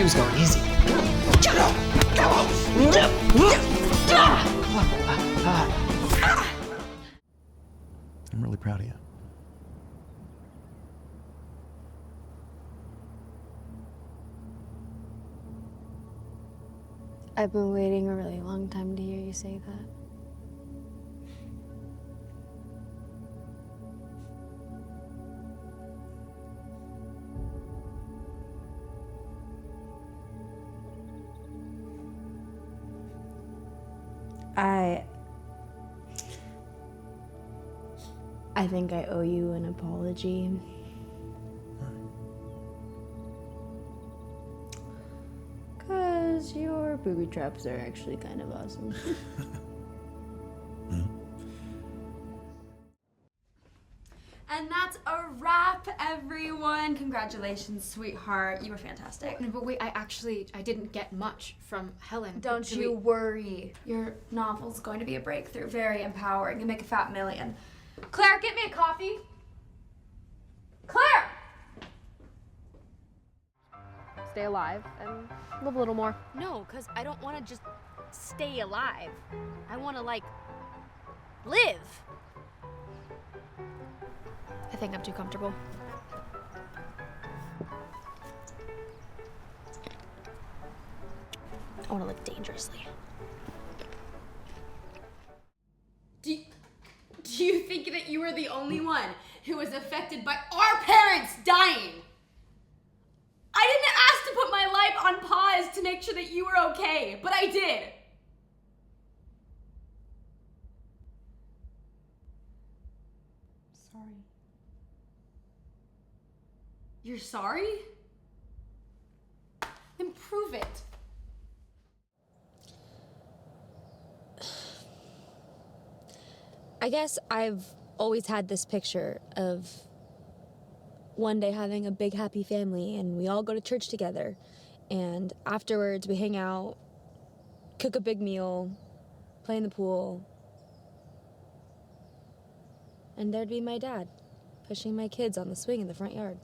was going easy. I'm really proud of you. I've been waiting a really long time to hear you say that. I think I owe you an apology. Cause your booby traps are actually kind of awesome. And that's a wrap, everyone. Congratulations, sweetheart. You were fantastic. No, but wait, I didn't get much from Helen. Don't you worry. Your novel's going to be a breakthrough. Very empowering. You'll make a fat million. Claire, get me a coffee. Claire! Stay alive and live a little more. No, because I don't want to just stay alive. I want to, like, live. I think I'm too comfortable. I want to live dangerously. Do you think that you were the only one who was affected by our parents dying? I didn't ask to put my life on pause to make sure that you were okay, but I did. Sorry. You're sorry? Then prove it. I guess I've always had this picture of one day having a big happy family and we all go to church together and afterwards we hang out, cook a big meal, play in the pool, and there'd be my dad pushing my kids on the swing in the front yard.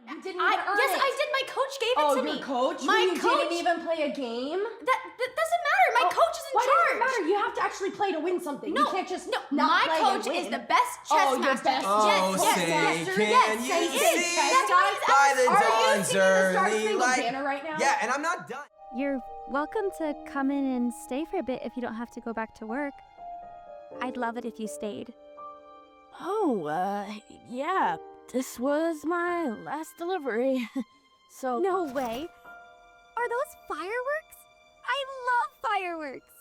You didn't even earn it. I did. My coach gave it to me. Oh, your coach? My You coach didn't even play a game? That doesn't matter. My coach is in Why charge. does it matter? You have to actually play to win something. No, you can't just no. not My play coach and win. is the best chess Oh, your master. best. Oh, yes, say, yes, can yes, you he see is. That's what he's by the Are you dawn's singing the Star early Spangled light? Banner right now? Yeah, and I'm not done. You're welcome to come in and stay for a bit if you don't have to go back to work. I'd love it if you stayed. Oh, yeah. This was my last delivery. So... No way. Are those fireworks? I love fireworks.